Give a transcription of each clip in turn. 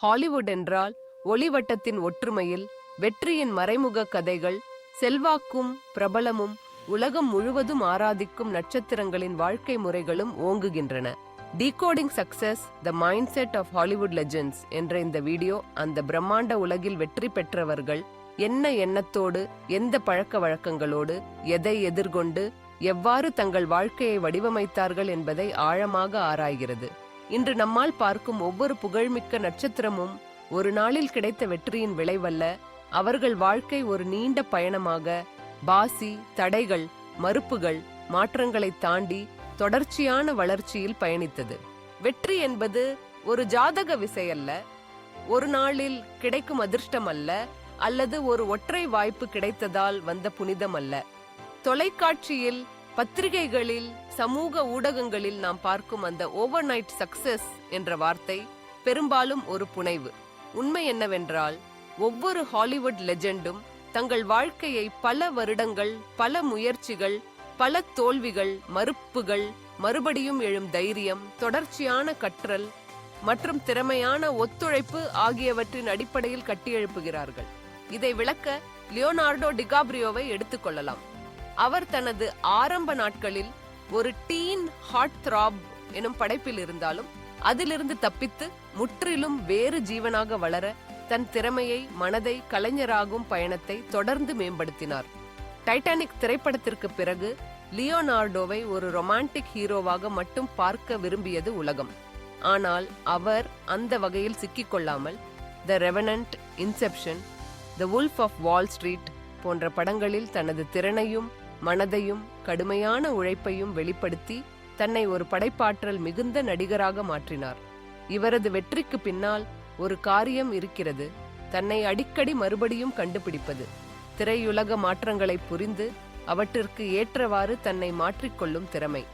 Hollywood என்றால் ஒளிவட்டத்தின் ஒற்றுமையில் வெற்றியின் மறைமுக கதைகள், செல்வாக்கும் பிரபலமும் உலகம் முழுவதும் ஆராதிக்கும் நட்சத்திரங்களின் வாழ்க்கை முறைகளும் ஓங்குகின்றன. Decoding success, the mindset of Hollywood legends என்ற இந்த வீடியோ அந்த பிரம்மாண்ட உலகில் வெற்றி பெற்றவர்கள் என்ன எண்ணத்தோடு, எந்த பழக்க வழக்கங்களோடு, எதை எதிர்கொண்டு எவ்வாறு தங்கள் வாழ்க்கையை வடிவமைத்தார்கள் என்பதை ஆழமாக ஆராய்கிறது. இன்று நம்மால் பார்க்கும் ஒவ்வொரு புகழ்மிக்க நட்சத்திரமும் ஒரு நாளில் கிடைத்த வெற்றியின் விளைவல்ல, அவர்கள் வாழ்க்கை ஒரு நீண்ட பயணமாக பாசி, தடைகள், மறுப்புகள், மாற்றங்களை தாண்டி தொடர்ச்சியான வளர்ச்சியில் பயணித்தது. வெற்றி என்பது ஒரு ஜாதக விசையல்ல, ஒரு நாளில் கிடைக்கும் அதிர்ஷ்டம் அல்ல, அல்லது ஒரு ஒற்றை வாய்ப்பு கிடைத்ததால் வந்த புனிதம் அல்ல. தொலைக்காட்சியில், பத்திரிகைகளில், சமூக ஊடகங்களில் நாம் பார்க்கும் அந்த ஓவர் நைட் சக்சஸ் என்ற வார்த்தை பெரும்பாலும் ஒரு புனைவு. உண்மை என்னவென்றால், ஒவ்வொரு ஹாலிவுட் லெஜெண்டும் தங்கள் வாழ்க்கையை பல வருடங்கள், பல முயற்சிகள், பல தோல்விகள், மறுப்புகள், மறுபடியும் எழும் தைரியம், தொடர்ச்சியான கற்றல் மற்றும் திறமையான ஒத்துழைப்பு ஆகியவற்றின் அடிப்படையில் கட்டியெழுப்புகிறார்கள். இதை விளக்க லியோனார்டோ டிகாப்ரியோவை எடுத்துக்கொள்ளலாம். அவர் தனது ஆரம்ப நாட்களில் ஒரு டீன் ஹார்ட் த்ராப் எனும் படைப்பில் இருந்தாலும் அதிலிருந்து தப்பித்து முற்றிலும் வேறு ஜீவனாக வளர தன் திறமையை, மனதை, கலைஞராகும் பயணத்தை தொடர்ந்து மேம்படுத்தினார். டைட்டானிக் திரைப்படத்திற்கு பிறகு லியோனார்டோவை ஒரு ரொமான்டிக் ஹீரோவாக மட்டும் பார்க்க விரும்பியது உலகம். ஆனால் அவர் அந்த வகையில் சிக்கிக்கொள்ளாமல் the Revenant, Inception, the Wolf of Wall Street போன்ற படங்களில் தனது திறனையும் மனதையும் கடுமையான உழைப்பையும் வெளிப்படுத்தி தன்னை ஒரு படைப்பாற்றல் மிகுந்த நடிகராக மாற்றினார். இவரது வெற்றிக்கு பின்னால் ஒரு காரியம் இருக்கிறது, தன்னை அடிக்கடி மறுபடியும் கண்டுபிடிப்பது, திரையுலக மாற்றங்களை புரிந்து அவற்றிற்கு ஏற்றவாறு தன்னை மாற்றிக்கொள்ளும் திறமை.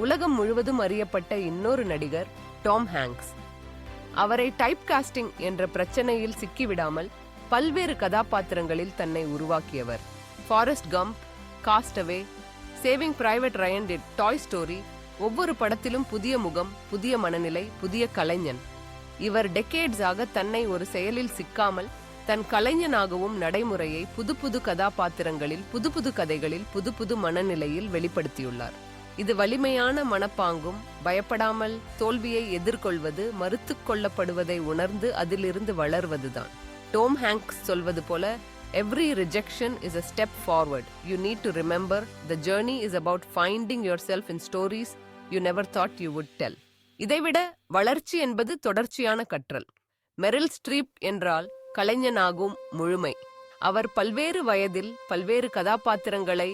உலகம் முழுவதும் அறியப்பட்ட இன்னொரு நடிகர் டாம் ஹாங்க்ஸ். அவரை டைப் காஸ்டிங் என்ற பிரச்சனையில் சிக்கிவிடாமல் பல்வேறு கதாபாத்திரங்களில் தன்னை உருவாக்கியவர். Forrest Gump, Castaway, Saving Private Ryan, Toy Story, ஒவ்வொரு படத்திலும் புதிய முகம், புதிய மனநிலை, புதிய கலைஞன். இவர் டெக்கேட்ஸாக தன்னை ஒரு செயலில் சிக்காமல் தன் கலைஞனாகவும் நடைமுறையை புது புது கதாபாத்திரங்களில், புது புது கதைகளில், புது புது மனநிலையில் வெளிப்படுத்தியுள்ளார். இது வலிமையான மனப்பாங்கும், பயப்படாமல் தோல்வியை எதிர்கொள்வது, மறுத்து கொள்ளப்படுவதை உணர்ந்து அதிலிருந்து வளர்வதுதான். டாம் ஹாங்க்ஸ் சொல்வது போல, every rejection is a step forward. You need to remember the journey is about finding yourself in stories you never thought you would tell. இதைவிட வளர்ச்சி என்பது தொடர்ச்சியான கற்றல். மெரில் ஸ்ட்ரீப் என்றால் கலைஞனாகும் முழுமை. அவர் பல்வேறு வயதில் பல்வேறு கதாபாத்திரங்களை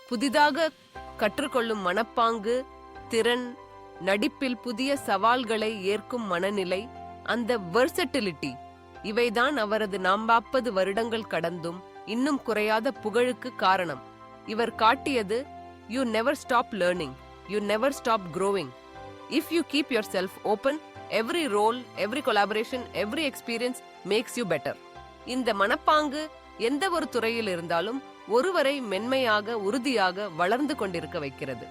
புதிதாக கற்றுக்கொள்ளும் மனப்பாங்கு, திறன், நடிப்பில் புதிய சவால்களை ஏற்கும் மனநிலை, அந்த வெர்சட்டிலிட்டி, இவைதான் அவரது 40 வருடங்கள் கடந்தும் இன்னும் குறையாத புகழுக்கு காரணம். இவர் காட்டியது, you never stop learning, you never stop growing. If you keep yourself open, every role, every collaboration, every experience makes you better. இந்த மனப்பாங்கு எந்த ஒரு துறையில் இருந்தாலும் ஒருவரை மென்மையாக, உறுதியாக வளர்ந்து கொண்டிருக்க வைக்கிறது.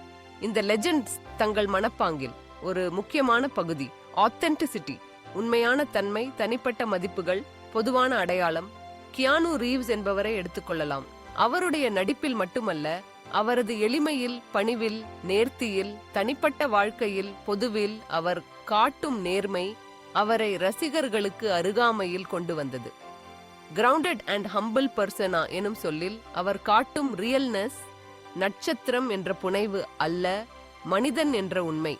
இந்த லெஜெண்ட்ஸ் தங்கள் மனப்பாங்கில் ஒரு முக்கியமான பகுதி ஆத்தென்டிசிட்டி, உண்மையான தன்மை, தனிப்பட்ட மதிப்புகள், பொதுவான அடையாளம். கியானு ரீவ்ஸ் என்பவரை எடுத்துக்கொள்ளலாம். அவருடைய நடிப்பில் மட்டுமல்ல, அவரது எளிமையில், பணிவில், நேர்த்தியில், தனிப்பட்ட வாழ்க்கையில், பொதுவில் அவர் காட்டும் நேர்மை அவரை ரசிகர்களுக்கு அருகாமையில் கொண்டு வந்தது. கிரவுண்டட் அண்ட் ஹம்பிள் பர்சனா எனும் சொல்லில் அவர் காட்டும் ரியல்னஸ், நட்சத்திரம் என்ற புனைவு அல்ல, மனிதன் என்ற உண்மை.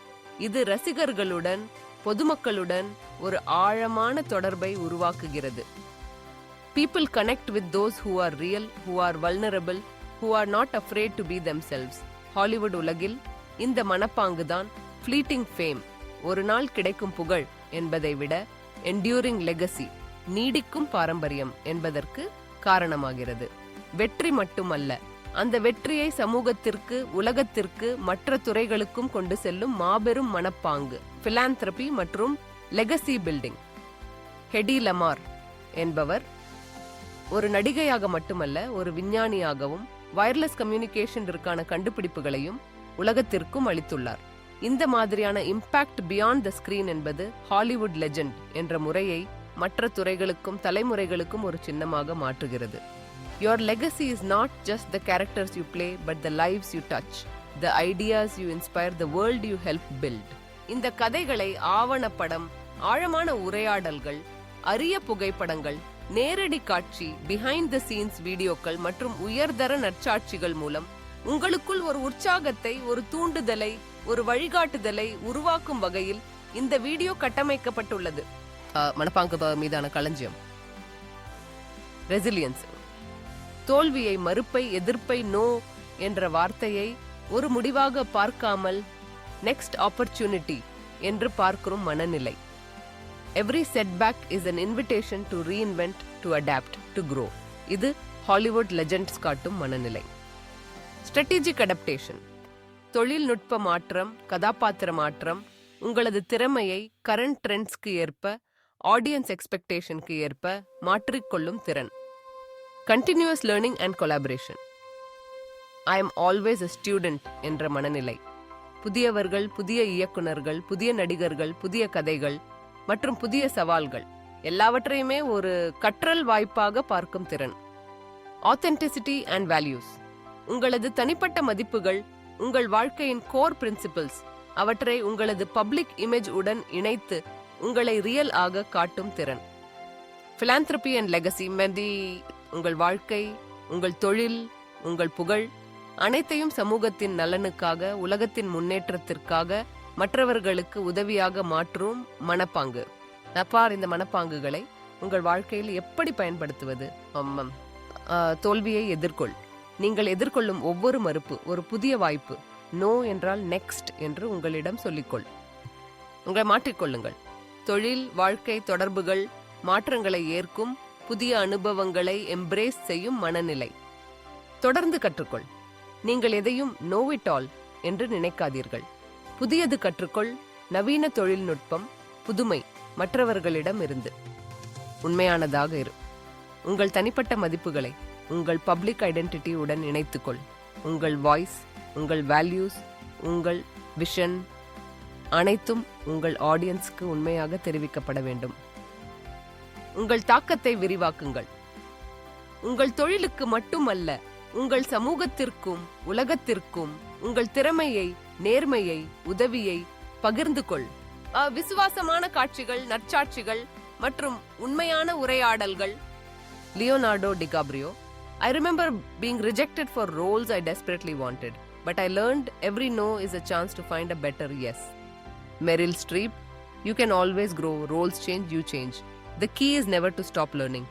இது ரசிகர்களுடன், பொதுமக்களுடன் ஒரு ஆழமான தொடர்பை உருவாக்குகிறது. People connect with those who are real, who are vulnerable, who are not afraid to be themselves. Hollywood உலகில் இந்த மனப்பாங்குதான் ஃப்ளீட்டிங் ஃபேம், ஒரு நாள் கிடைக்கும் புகழ் என்பதை விட என்டியூரிங் லெகசி, நீடிக்கும் பாரம்பரியம் என்பதற்கு காரணமாகிறது. வெற்றி மட்டுமல்ல, அந்த வெற்றியை சமூகத்திற்கு, உலகத்திற்கு, மற்ற துறைகளுக்கும் கொண்டு செல்லும் மாபெரும் மனப்பாங்கு, பிலாந்திரபி மற்றும் லெகசி பில்டிங். ஹெடி லமார் என்பவர் ஒரு நடிகையாக மட்டுமல்ல, ஒரு விஞ்ஞானியாகவும் வயர்லெஸ் கம்யூனிகேஷனிற்கான கண்டுபிடிப்புகளையும் உலகத்திற்கும் அளித்துள்ளார். இந்த மாதிரியான இம்பாக்ட் பியாண்ட் த ஸ்கிரீன் என்பது ஹாலிவுட் லெஜெண்ட் என்ற முறையை மற்ற துறைகளுக்கும் தலைமுறைகளுக்கும் ஒரு சின்னமாக மாற்றுகிறது. Your legacy is not just the characters you play, but the lives you touch, the ideas you inspire, the world you help build. இந்த கதைகளை ஆவணப்படம், ஆழமான உரையாடல்கள், அரிய புகைப்படங்கள், நேரடி காட்சி, பிஹைண்ட் த சீன்ஸ் வீடியோக்கள் மற்றும் உயர்தர நற்சாட்சிகள் மூலம் உங்களுக்குள் ஒரு உற்சாகத்தை, ஒரு தூண்டுதலை, ஒரு வழிகாட்டுதலை உருவாக்கும் வகையில் இந்த வீடியோ கட்டமைக்கப்பட்டுள்ளது. மனப்பாங்கு மீதான களஞ்சியம். ரெசிலியன்ஸ். தோல்வியை, மறுப்பை, எதிர்ப்பை, நோ என்ற வார்த்தையை ஒரு முடிவாக பார்க்காமல் நெக்ஸ்ட் ஆப்பர்ச்சுனிட்டி என்று பார்க்கும் மனநிலை. Every setback is an invitation to reinvent, to adapt, to grow. இது ஹாலிவுட் லெஜெண்ட்ஸ் காட்டும் மனநிலை. Strategic adaptation. தொழில்நுட்ப மாற்றம், கதாபாத்திர மாற்றம், உங்களது திறமையை கரண்ட் ட்ரெண்ட்ஸ்க்கு ஏற்ப, ஆடியன்ஸ் எக்ஸ்பெக்டேஷனுக்கு ஏற்ப மாற்றிக்கொள்ளும் திறன். Continuous learning and collaboration. I am always a student என்ற மனநிலை. புதியவர்கள், புதிய இயக்குனர்கள், புதிய நடிகர்கள், புதிய கதைகள் மற்றும் புதிய சவால்கள் எல்லாவற்றையுமே ஒரு கற்றல் வாய்ப்பாக பார்க்கும் திறன். Authenticity and values. உங்களது தனிப்பட்ட மதிப்புகள், உங்கள் வாழ்க்கையின் கோர் பிரின்சிபிள்ஸ், அவற்றை உங்களது பப்ளிக் இமேஜ் உடன் இணைத்து உங்களை ரியல் ஆக காட்டும் திறன். பிலாந்திரபி அண்ட் லெகசி. உங்கள் வாழ்க்கை, உங்கள் தொழில், உங்கள் புகழ் அனைத்தையும் சமூகத்தின் நலனுக்காக, உலகத்தின் முன்னேற்றத்திற்காக, மற்றவர்களுக்கு உதவியாக மாற்றும் மனப்பாங்கு. இந்த மனப்பாங்குகளை உங்கள் வாழ்க்கையில் எப்படி பயன்படுத்துவது? தோல்வியை எதிர்கொள். நீங்கள் எதிர்கொள்ளும் ஒவ்வொரு மறுப்பு ஒரு புதிய வாய்ப்பு. நோ என்றால் நெக்ஸ்ட் என்று உங்களிடம் சொல்லிக்கொள். உங்களை மாற்றிக்கொள்ளுங்கள். தொழில், வாழ்க்கை, தொடர்புகள் மாற்றங்களை ஏற்கும், புதிய அனுபவங்களை எம்ப்ரேஸ் செய்யும் மனநிலை. தொடர்ந்து கற்றுக்கொள். நீங்கள் எதையும் நோ இட் ஆல் என்று நினைக்காதீர்கள். புதியது கற்றுக்கொள். நவீன தொழில்நுட்பம், புதுமை மற்றவர்களிடம் இருந்து. உண்மையானதாக இரு. உங்கள் தனிப்பட்ட மதிப்புகளை உங்கள் பப்ளிக் ஐடென்டிட்டி உடன் இணைத்துக்கொள். உங்கள் வாய்ஸ், உங்கள் வேல்யூஸ், உங்கள் விஷன் அனைத்தும் உங்கள் ஆடியன்ஸ்க்கு உண்மையாக தெரிவிக்கப்பட வேண்டும். உங்கள் தாக்கத்தை விரிவாக்குங்கள். உங்கள் தொழிலுக்கு மட்டுமல்ல, உங்கள் சமூகத்திற்கும் உலகத்திற்கும் உங்கள் திறமையை, நேர்மையை, உதவியை பகிர்ந்து கொள். விசுவாசமான காட்சிகள், நற்சாட்சிகள் மற்றும் உண்மையான உரையாடல்கள். Leonardo DiCaprio. I remember being rejected for roles I desperately wanted, but I learned every no is a chance to find a better yes. Meryl Streep. You can always grow. Roles change, you change. The key is never to stop learning.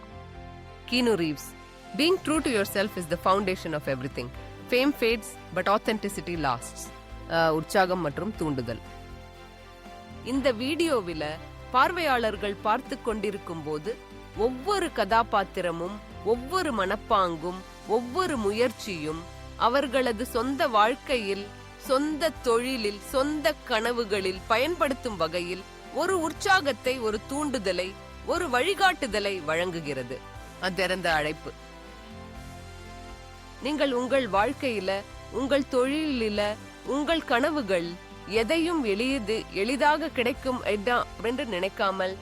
Keanu Reeves. Being true to yourself is the foundation of everything. Fame fades, but authenticity lasts. உற்சாகம் மற்றும் தூண்டுதல். இந்த வீடியோவில பார்வையாளர்கள் பார்த்து கொண்டிருக்கும் போது ஒவ்வொரு கதாபாத்திரமும், ஒவ்வொரு மனப்பாங்கும், ஒவ்வொரு முயற்சியும் அவர்களது சொந்த வாழ்க்கையில், சொந்த தொழிலில், சொந்த கனவுகளில் பயன்படுத்தும் வகையில் ஒரு உற்சாகத்தை, ஒரு தூண்டுதலை, ஒரு வழிகாட்டுதலை வழங்குகிறது. திறந்த அழைப்பு. நீங்கள் உங்கள் வாழ்க்கையில, உங்கள் தொழிலில, உங்கள் கனவுகள் எதையும் எளிதாக கிடைக்கும் என்று நினைக்காமல்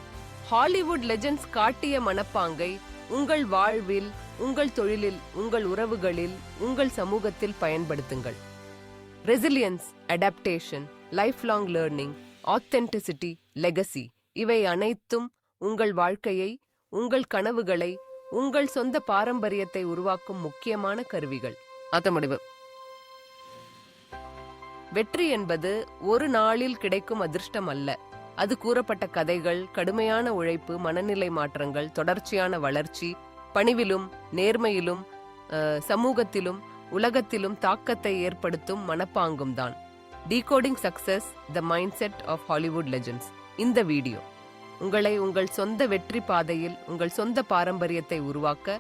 ஹாலிவுட் லெஜெண்ட்ஸ் காட்டிய மனப்பாங்கை உங்கள் வாழ்வில், உங்கள் தொழிலில், உங்கள் உறவுகளில், உங்கள் சமூகத்தில் பயன்படுத்துங்கள். Resilience, adaptation, life long learning, authenticity, legacy இவை அனைத்தும் உங்கள் வாழ்க்கையை, உங்கள் கனவுகளை, உங்கள் சொந்த பாரம்பரியத்தை உருவாக்கும் முக்கியமான கருவிகள். முடிவு. வெற்றி என்பது ஒரு நாளில் கிடைக்கும் அதிர்ஷ்டம் அல்ல. அது கூறப்பட்ட கதைகள், கடுமையான உழைப்பு, மனநிலை மாற்றங்கள், தொடர்ச்சியான வளர்ச்சி, பணிவிலும், நேர்மையிலும், சமூகத்திலும், உலகத்திலும் தாக்கத்தை ஏற்படுத்தும் மனப்பாங்கும் தான். Decoding success, the mindset of Hollywood legends. இந்த வீடியோ உங்களை உங்கள் சொந்த வெற்றி பாதையில், உங்கள் சொந்த பாரம்பரியத்தை உருவாக்க,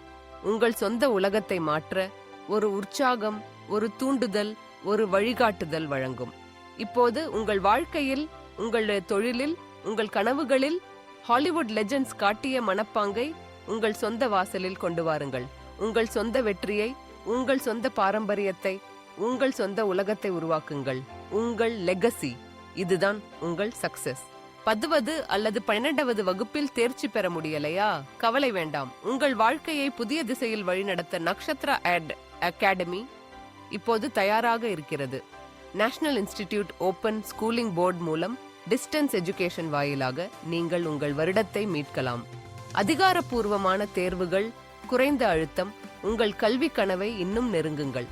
உங்கள் சொந்த உலகத்தை மாற்ற ஒரு உற்சாகம், ஒரு தூண்டுதல், ஒரு வழிகாட்டுதல் வழங்கும். இப்போது உங்கள் வாழ்க்கையில், உங்கள் தொழிலில், உங்கள் கனவுகளில் ஹாலிவுட் லெஜெண்ட்ஸ் காட்டிய மனப்பாங்கை உங்கள் சொந்த வாசலில் கொண்டு வாருங்கள். உங்கள் சொந்த வெற்றியை, உங்கள் சொந்த பாரம்பரியத்தை, உங்கள் சொந்த உலகத்தை உருவாக்குங்கள். உங்கள் லெகசி, இதுதான் உங்கள் சக்சஸ். 10வது அல்லது 12வது வகுப்பில் தேர்ச்சி பெற முடியலையா? கவலை வேண்டாம். உங்கள் வாழ்க்கையை புதிய திசையில் வழிநடத்த நக்ஷத்ரா அகாடமி இப்போது தயாராக இருக்கிறது. National institute open schooling board மூலம் டிஸ்டன்ஸ் எஜுகேஷன் வாயிலாக நீங்கள் உங்கள் வருடத்தை மீட்கலாம். அதிகாரப்பூர்வமான தேர்வுகள், குறைந்த அழுத்தம், உங்கள் கல்வி கனவை இன்னும் நெருங்குங்கள்.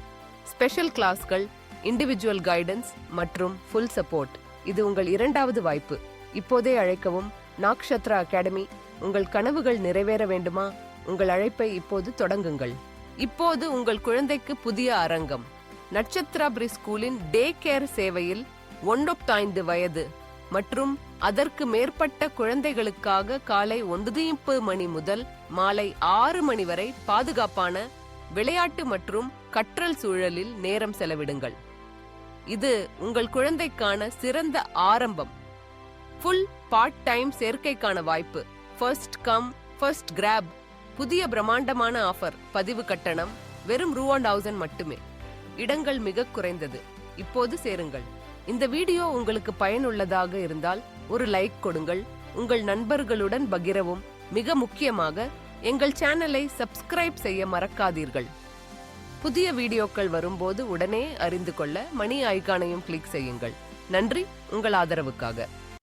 ஸ்பெஷல் கிளாஸ்கள், இண்டிவிஜுவல் கைடன்ஸ் மற்றும் ஃபுல் சப்போர்ட். இது உங்கள் 2வது வாய்ப்பு. இப்போதே அழைக்கவும். நக்ஷத்ரா அகாடமி. உங்கள் கனவுகள் நிறைவேற வேண்டுமா? உங்கள் அழைப்பை இப்போது தொடங்குங்கள். இப்போது உங்கள் குழந்தைக்கு புதிய அரங்கம். நட்சத்ரா பிரி ஸ்கூலின் டே கேர் சேவையில் 1 வயது மற்றும் அதற்கு மேற்பட்ட குழந்தைகளுக்காக காலை 9 மணி முதல் மாலை 6 மணி வரை பாதுகாப்பான விளையாட்டு மற்றும் கற்றல் சூழலில் நேரம் செலவிடுங்கள். இது உங்கள் குழந்தைக்கான சிறந்த ஆரம்பம். ஃபுல் பார்ட் டைம் சேர்க்கைக்கான வாய்ப்பு. First come first grab. புதிய பிரம்மாண்டமான ஆஃபர். பதிவு கட்டணம் வெறும் ரூ1000 மட்டுமே. இடங்கள் மிக குறைந்தது. இப்போது சேருங்கள். இந்த வீடியோ உங்களுக்கு பயனுள்ளதாக இருந்தால் ஒரு லைக் கொடுங்கள். உங்கள் நண்பர்களுடன் பகிரவும். மிக முக்கியமாக எங்கள் சேனலை சப்ஸ்கிரைப் செய்ய மறக்காதீர்கள். புதிய வீடியோக்கள் வரும்போது உடனே அறிந்து கொள்ள மணி ஐகானையும் கிளிக் செய்யுங்கள். நன்றி உங்கள் ஆதரவுக்காக.